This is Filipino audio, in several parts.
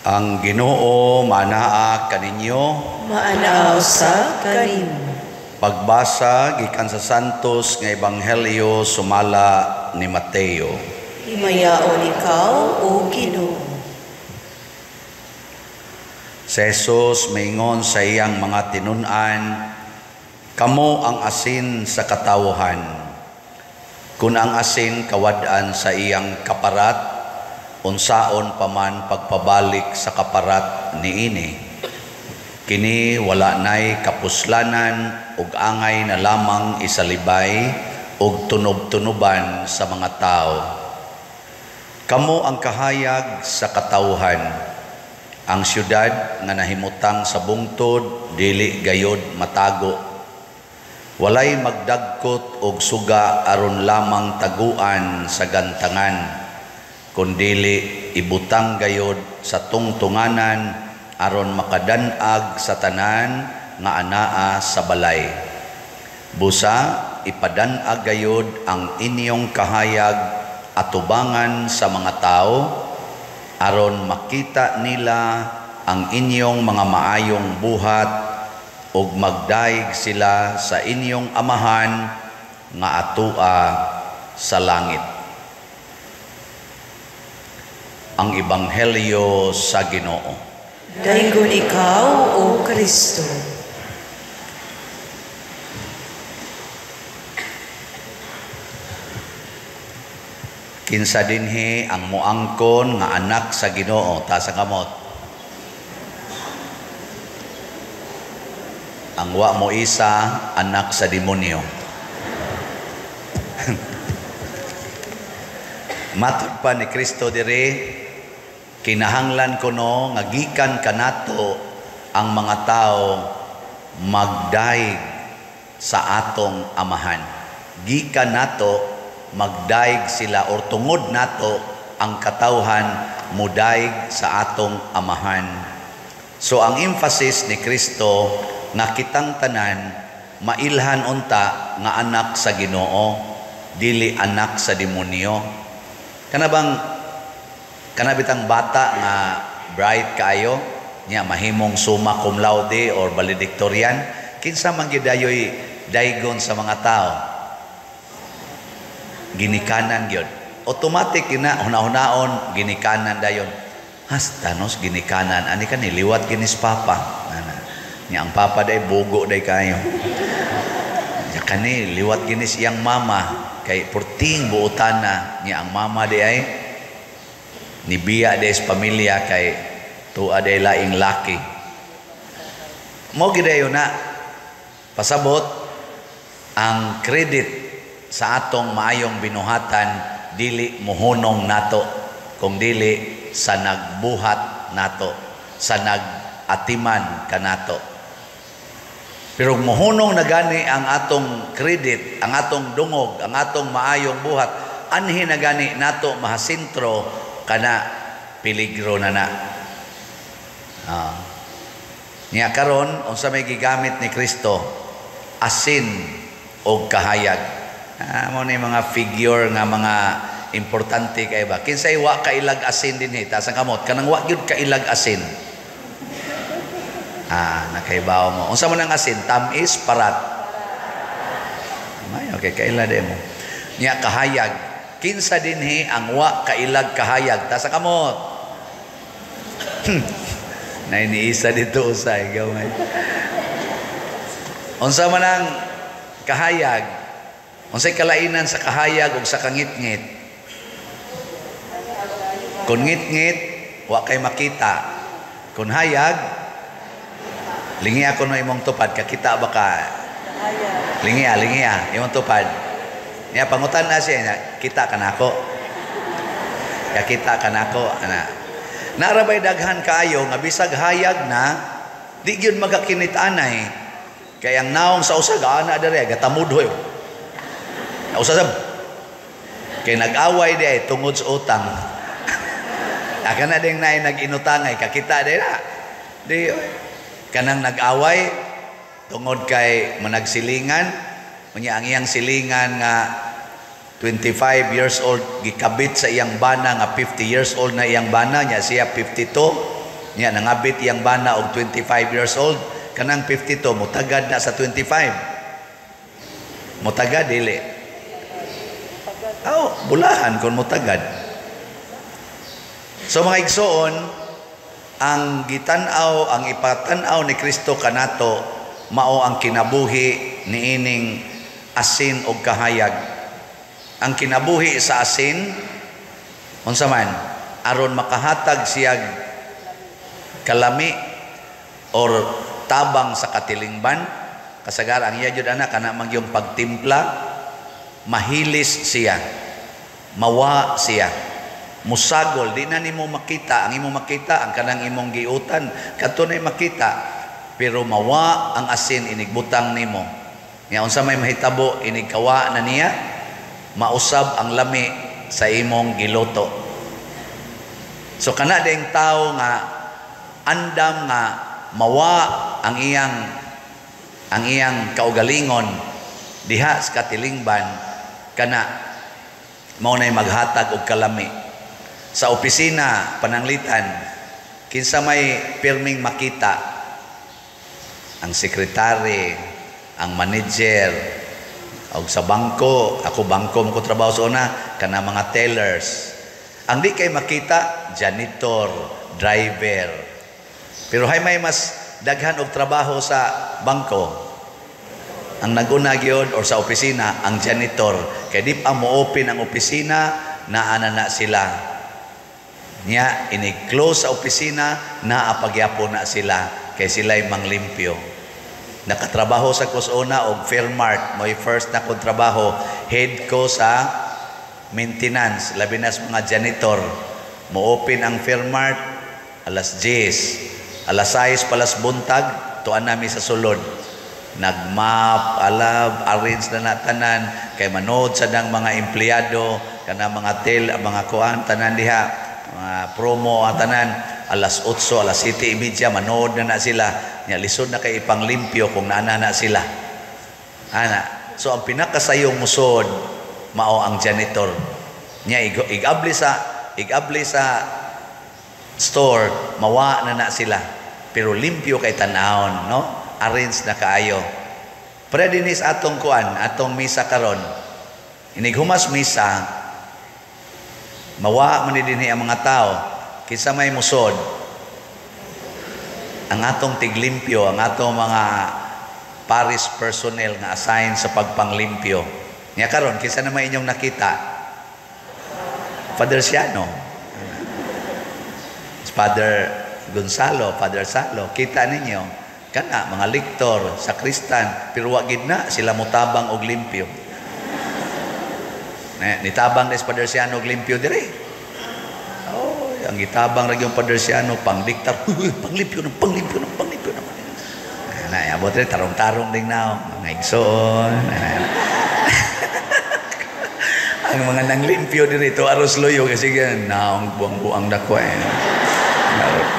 Ang Ginoo manaa kaninyo. Maanaw sa kanimo. Pagbasa gikan sa Santos nga Ebanghelyo sumala ni Mateo. Himayaon ikaw, O Ginoo. Si Jesus maingon sa iyang mga tinun-an, kamo ang asin sa katawhan. Kung ang asin kawad-an sa iyang kaparat, unsaon paman pagpabalik sa kaparat niini. Kini wala nay kapuslanan ug angay na lamang isalibay ug tunob-tunuban sa mga tao. Kamo ang kahayag sa katawhan. Ang syudad nga nahimutang sa bungtod dili gayod matago. Walay magdagkot og suga aron lamang taguan sa gantangan, kundili ibutang gayod sa tungtunganan aron makadanag sa tanan nga anaa sa balay. Busa ipadanag gayod ang inyong kahayag atubangan sa mga tao aron makita nila ang inyong mga maayong buhat ug magdaig sila sa inyong amahan nga atua sa langit. Ang Ebanghelyo sa Ginoo. Daingon ikaw, O Kristo. Kinsa dinhi ang muangkon nga anak sa Ginoo, tasa kamot. Ang wa mo isa anak sa demonyo. Matod pa ni Kristo diri, kinahanglan kuno nga gikan kanato ang mga tao magdaig sa atong amahan. Gikan nato magdaig sila or tungod nato ang katawhan mudaig sa atong amahan. So ang emphasis ni Kristo nga kitang tanan mailhan unta nga anak sa Ginoo, dili anak sa demonyo. Kanabitang bata nga bright kayo, niya mahimong summa cum laude or valedictorian, kinsa man gyud dayoy daygon sa mga tao. Ginikanan gyud. Automatic na hunahunaon ginikanan dayon. Hastanos ginikanan ani kani liwat ginis papa. Niya ang papa day bugo day kayo. Niya kani liwat ginis iyang mama kay purting buotana niya ang mama day ay nibiya des pamilya kay tuwa day laing laki. Mo gidayo na pasabot ang credit sa atong maayong binuhatan dili mohunong nato kung dili sa nagbuhat nato, sa nagatiman kanato. Pero mohunong na gani ang atong credit, ang atong dungog, ang atong maayong buhat, anhi na gani nato mahasintro kana peligro na na. Niya karon unsa may gigamit ni Kristo, asin o kahayag. Mo ni mga figure nga mga importante kay ba. Kinsay wa kailag asin dinhi, ta sa kamot kanang wa gyud kailag asin. Nakaibaw mo. Unsa man ang asin? Tamis, parat. May okay kaila de mo. Niya kahayag. Kinsa dinhi ang wa kailag kahayag, ta sa kamot. Na iniisa dito usay gamay. Unsa man ang kahayag? Unsay kalainan sa kahayag ug sa kangit-ngit? Kun ngit-ngit, wa kay makita. Kun hayag, lingi ako no imong tupad, kakita ba ka? Lingi imong tupad. Niya pangutan na siya, kita ka na ako. Kakita ka na ako, ana. Narabay daghan kaayo nga bisag hayag na di gyud magakinit-anay. Kay ang naong sa usag ana dere gatamudhoy. Usasab. Kay nag-away di tungod sa utang. Aka na ding nay nag-inutangay kakita di na. Di kanang nag-away tungod kay managsilingan, unya ang iyang silingan nga 25 years old gikabit sa iyang bana nga 50 years old na iyang bana niya siya 52 Nya nangabit iyang bana og 25 years old, kanang 52 mutagad na sa 25. Mutagad dili. Bulahan kon mutagad. So mga igsoon, ang gitanaw, ang ipatanaw ni Kristo kanato mao ang kinabuhi niining asin og kahayag. Ang kinabuhi sa asin unsa man aron makahatag siyag kalami or tabang sa katilingban, kasagar ang iya jud ana kana mang yung pagtimpla, mahilis siya, mawa siya, musagol, di na nimo makita. Ang imong makita ang kanang imong giutan kadtong makita, pero mawa ang asin inigbutang nimo. Nya unsa may mahitabo inigkawa na niya, mausab ang lami sa imong giluto. So kana ding tao nga andam nga mawa ang iyang kaugalingon diha sa katilingban, kana mao nay maghatag og kalami. Sa opisina pananglitan, kinsa may pirming makita, ang sekretary, ang manager, og sa bangko, ako bangko ko trabaho sa una, kana mga tellers. Ang di kay makita, janitor, driver. Pero hay may mas daghan og trabaho sa bangko. Ang naguna gyud or sa opisina ang janitor, kay di pa mo open ang opisina na na sila. Nya ini-close sa opisina na apagyapon na sila kay sila'y manglimpyo. Nakatrabaho sa kusuna og Fairmart, mo'y first na kong trabaho, head ko sa maintenance, labi na sa mga janitor. Mo open ang Fairmart alas 10. Alas 6 palas buntag, tuan nami sa sulod. Nagmap, alab, arrange na natanan, kay manood sa dang mga empleyado, kana mga mga kuan, tanan diha, mga promo, tanan, alas 8, alas 7:30, manood na sila. Nya lisod na kay ipanglimpyo kung naana na sila. Ana. So ang pinakasayong musod, mao ang janitor. Nya igabli sa store, mawa na sila, pero limpyo kay tanahon, no? Arrange na kaayo. Pero dinis atong kuan, atong misa karon, inighumas misa, mawa man dinhi ang mga tao, kinsa may musod, ang atong tiglimpyo, ang atong mga parish personnel nga assign sa pagpanglimpyo. Nya karon kinsa naman inyong nakita? Father Siano, Father Gonzalo, Father Salo, kita ninyo, kana mga lektor, sakristan, pero wag gid na sila mutabang og limpyo. Nitabang des Father Siano og limpyo dire. Ang gitabang ra yung Father Siano pangdiktar, panglimpyo na. Na abot rin tarong-tarong ding now, mga igsoon. Ang mga nanglimpyo dito aros loyo kasi naong buang-buang dako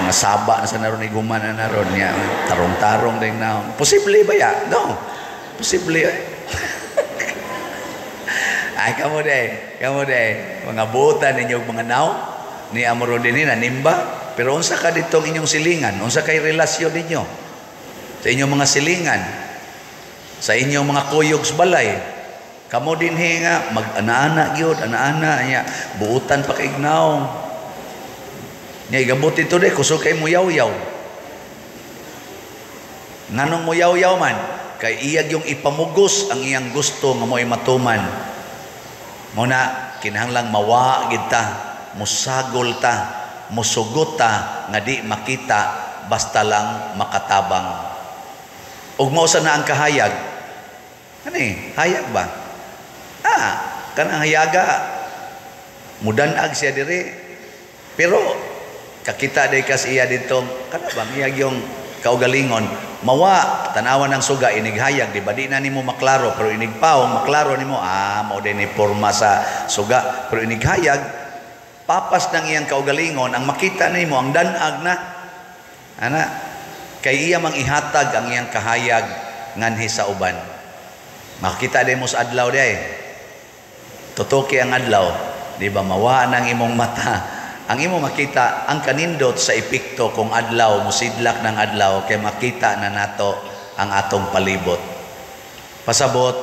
mga saba na sa naron iguman na naron niya tarong-tarong ding na posible ba ya? No, posible ay kamo de mga buta ninyo mga naw ni amoro din na nimba, pero unsa ka ditong inyong silingan, unsa kay relasyon ninyo sa inyong mga silingan, sa inyong mga kuyog sa balay, kamo din nga mag-ana gyud ana niya buutan pa kay ignaw. Nya igabot ito de kusog kay muyaw-yaw. Nganong muyaw-yaw man? Kay iyag yung ipamugos ang iyang gusto nga mo'y matuman. Muna kinahanglang mawa gid ta, musagol ta, musugot ta nga di makita basta lang makatabang. Ug mao sa na ang kahayag. Ani, hayag ba? Kanang hayaga mudanag siya dire. Pero kakita day kas iya dito kana bang iyag yung kaugalingon mawa tanawan ng suga inighayag di ba di na nimo maklaro, pero inigpaw maklaro nimo mao din ni porma sa suga, pero inighayag papas ng iyang kaugalingon ang makita nimo ang danag na ana kay iya mang ihatag ang iyang kahayag nganhi sa uban. Makita din mo sa adlaw day tutuki ang adlaw, di ba mawa ng imong mata ang imo makita ang kanindot sa epekto kung adlaw musidlak ng adlaw kay makita na nato ang atong palibot. Pasabot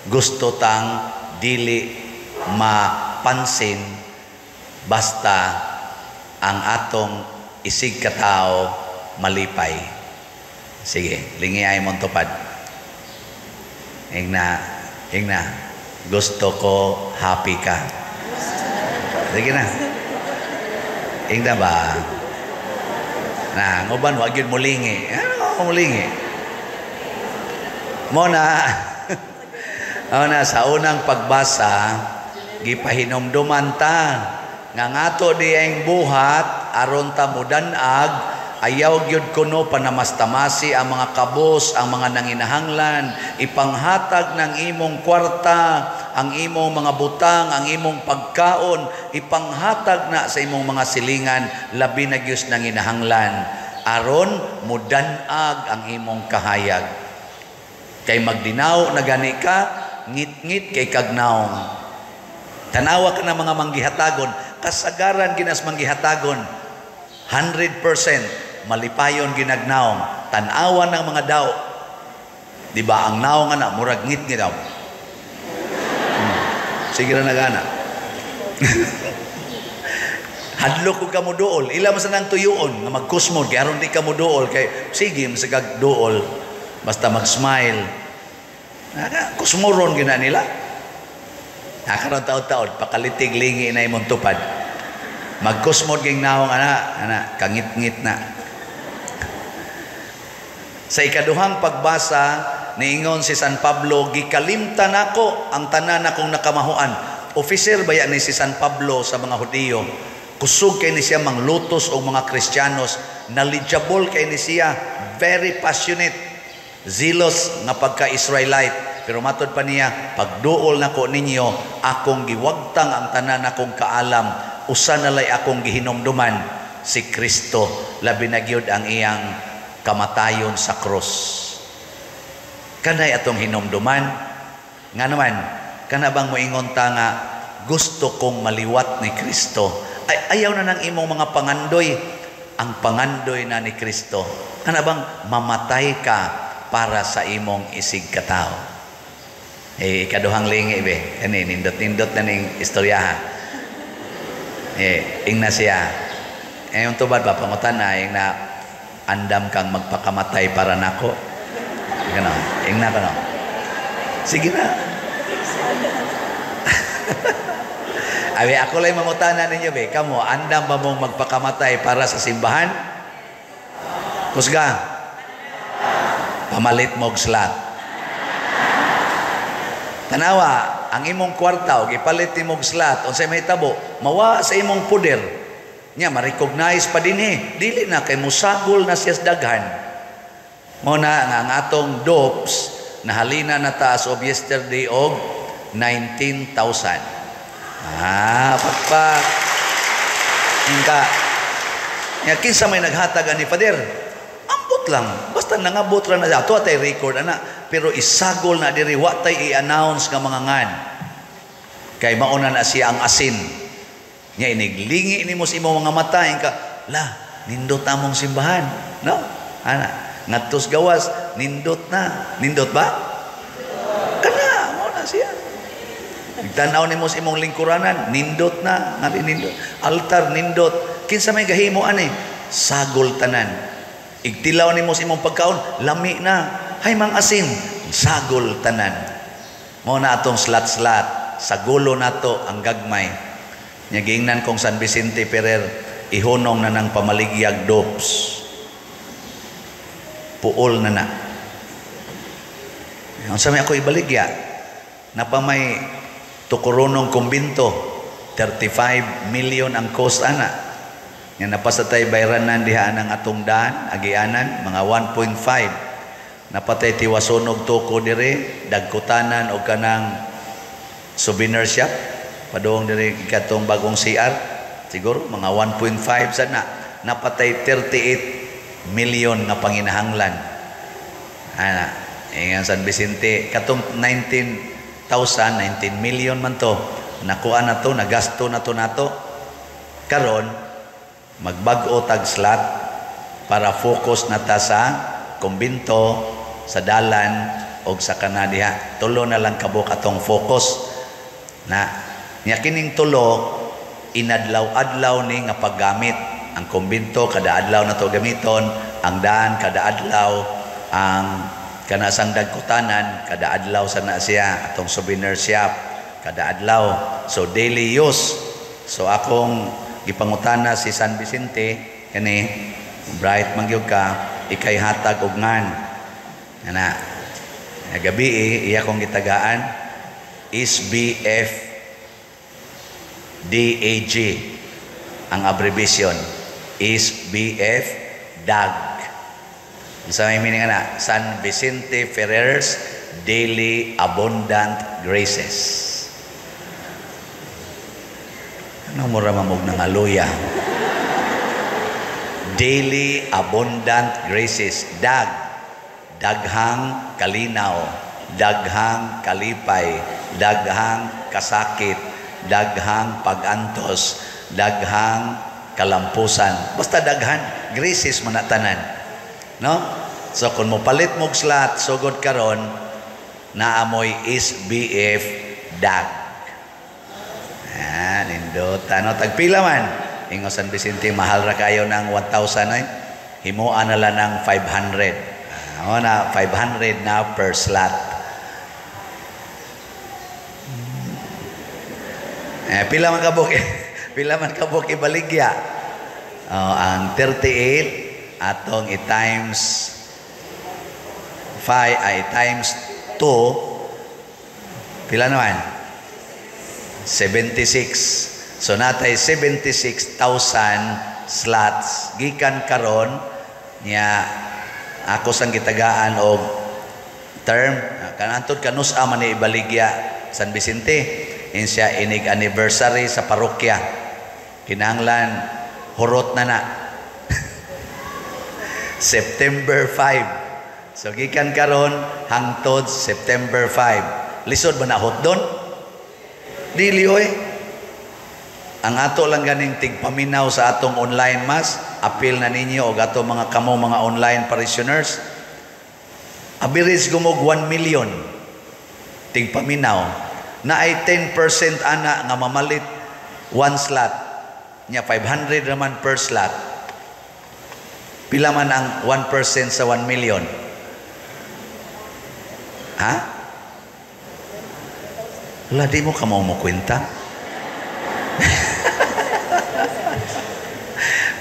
gusto tang dili mapansin basta ang atong isig katao malipay. Sige, lingi ay mong tupad. Ingna, gusto ko happy ka. Sige na. Ingna ba? Na, nguban, wag yun mulingi. Ano mulingi? Muna, sa unang pagbasa, gipahinomduman ta, nga ngato di ang buhat, aron ta mudanag, ayaw gyud kuno panamastamasi ang mga kabos, ang mga nanginahanglan, ipanghatag ng imong kwarta, ang imong mga butang, ang imong pagkaon, ipanghatag na sa imong mga silingan, labi na gyud nanginahanglan, aron mudanag ang imong kahayag. Kay magdinaw na gani ka, ngit-ngit kay kagnaong. Tanawa ka na mga manggihatagon, kasagaran ginas manggihatagon, 100% malipayon ginagnaong, tanawan ng mga daw. Di ba ang naong na murag ngit-ngit daw. Sige na nagana. Hadlok ko ka mo dool, ila man sa nang tuyoon nga magkusmod kay aron di ka mo dool kay sige masagag dool basta mag-smile. Kusmuron gina nila. Nakaroon taon-taon pakalitig lingi na imong tupad. Magkusmod ging naong ana kangit-ngit na. Sa ikaduhang pagbasa niingon si San Pablo, gikalimtan ako ang tanan akong nakamahuan. Officer ba yan ni si San Pablo sa mga Hudiyo? Kusog kay ni siya manglutos o mga Kristiyanos, knowledgeable kay ni siya, very passionate, zealous nga pagka-Israelite. Pero matod pa niya, pagduol nako ninyo, akong giwagtang ang tanan akong kaalam, usa na lay akong gihinomduman, si Kristo, labi na gyud ang iyang kamatayon sa krus. Kanay atong hinomduman, nga naman, kana bang moingon ta nga, gusto kong maliwat ni Kristo. Ayaw na ng imong mga pangandoy, ang pangandoy na ni Kristo. Kana bang mamatay ka para sa imong isig katao. Ikaduhang lingi be, kani nindot-nindot na ning istorya. Ingna siya. Yung tubad ba pangutan na na andam kang magpakamatay para nako. Gano, ingna ka no. Sige na. Abi ako lang mangutana ninyo be, kamo andam ba mong magpakamatay para sa simbahan? Kusga. Pamalit mo og slot. Tanawa, ang imong kwarta og ipalit nimo og slot unsay mahitabo, mawa sa imong puder. Nya ma-recognize pa dinhi, dili na kay musagol na siya sa daghan. Mo na nga ang atong dopes nahalina na taas of yesterday og 19,000. Pakpak. Ingka. Nya kinsa may naghatag ani pader? Lang basta nangabot ra na ato tay record ana pero isagol na diri wa tay i-announce nga mga ngan kay mauna na siya ang asin nya iniglingi nimo sa imong mga mata ka la nindot among simbahan no ana ngadtos gawas nindot ba kana mauna siya tanaw nimo sa imong lingkuranan nindot na ngari nindot altar nindot kinsa may gahimo ani sagol tanan. Igtilaw ni mo sa imong pagkaon, lami na. Hay mang asin, sagol tanan. Mo na atong slat-slat, sagulo nato ang gagmay. Nyagingnan kong San Vicente Ferrer, ihunong na ng pamaligyag dopes. Puol na na. Ang sami ako ibaligya, napamay tukurunong kumbinto, 35 million ang cost ana. Nga napasatay bayranan diha ang atong daan, agianan, mga 1.5. Napatay tiwasunog toko dire, dagkutanan o kanang souvenir shop. Padong dire katong bagong CR. Siguro, mga 1.5 sana. Napatay 38 million nga panginahanglan. Ang San Vicente, katong 19 million man to. Nakuha na to, nagasto na to nato. karon magbag-o tag slot para focus na ta sa kumbinto, sa dalan o sa kanadiha. Tulo na lang kabuk atong focus na nya kining tulo inadlaw-adlaw ni nga paggamit. Ang kumbinto kada adlaw na to gamiton, ang daan kada adlaw, ang kanasang dagkutanan kada adlaw sana siya, atong souvenir shop kada adlaw. So daily use. So akong gipangutana si San Vicente kani bright mangyud ka ikay hatag og ngan ana gabi iya kong gitagaan SBF DAG ang abbreviation SBF DAG. Sa may meaning ana San Vicente Ferrer's Daily Abundant Graces. Ano mo ramamog ng aluya? Daily Abundant Graces. DAG. Daghang kalinaw. Daghang kalipay. Daghang kasakit. Daghang pagantos. Daghang kalampusan. Basta daghan. Graces manatanan. No? So kung mo palit mong slot, sugod karon naamoy SBF DAG. Nindot. Tagpila man. Ingo San Vicente, mahal ra kayo ng 1,000 ay. Himuan na lang ng 500. Na 500 na per slot. Pila man kabuk pila man kabuk ibaligya. Ang 38 atong i-times 5 ay times 2. Pila naman? 76. So natay 76,000 slots gikan karon niya ako sang gitagaan og term kanantod kanus-a man ni ibaligya San Vicente insya inig anniversary sa parokya kinahanglan hurot na September 5. So gikan karon hangtod September 5. Lisod ba na hot doon? Dili oy. Ang ato lang ganing tigpaminaw sa atong online mass, appeal na ninyo og ato mga kamo mga online parishioners. Average gumog 1 million tigpaminaw. Na ay 10% ana nga mamalit one slot. Nya 500 naman per slot. Pila man ang 1% sa 1 million? Ha? Wala, di mo ka mo kwenta?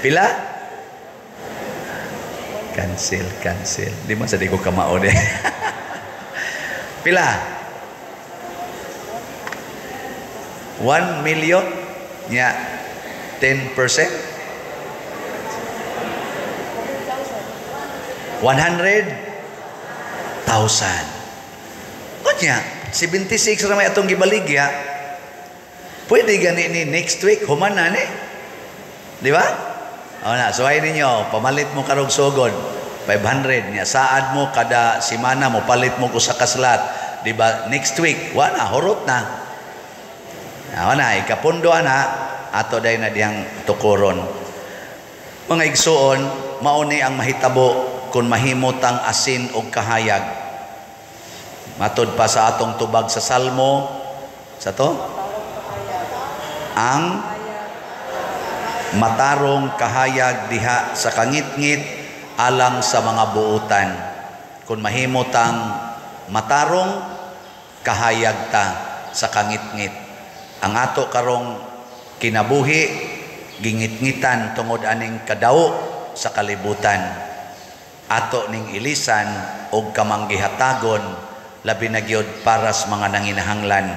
Pila? Cancel. Di man sa di ko kamao de. Pila? 1 million? Nya 10%? 100,000. O niya, 76 ramay atong gibaligya. Pwede gani ni next week human na ni. Di ba? O na, so ay ninyo, pamalit mo karog sugod 500 niya. Saad mo kada simana mo palit mo usa ka slot. Di ba? Next week, wala hurot na. O na, ikapundo na ato day na diyang tukuron. Mga igsuon, mauni ang mahitabo kung mahimotang asin og kahayag. Matod pa sa atong tubag sa Salmo, sa to? Ang matarong kahayag diha sa kangit-ngit alang sa mga buutan. Kung mahimotang matarong kahayag ta sa kangit-ngit. Ang ato karong kinabuhi, gingit-ngitan tungod aning kadaw sa kalibutan. Ato ning ilisan og kamanggihatagon labi na gyud para sa mga nanginahanglan.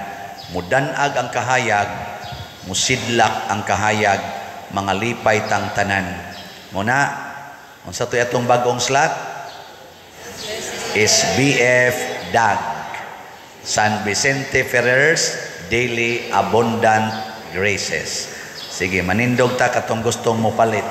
Mudanag ang kahayag, musidlak ang kahayag, mga lipay tang tanan. Muna, unsa to atong bagong slot? SBF DAG. San Vicente Ferrer's Daily Abundant Graces. Sige, manindog ta katong gustong mo palit.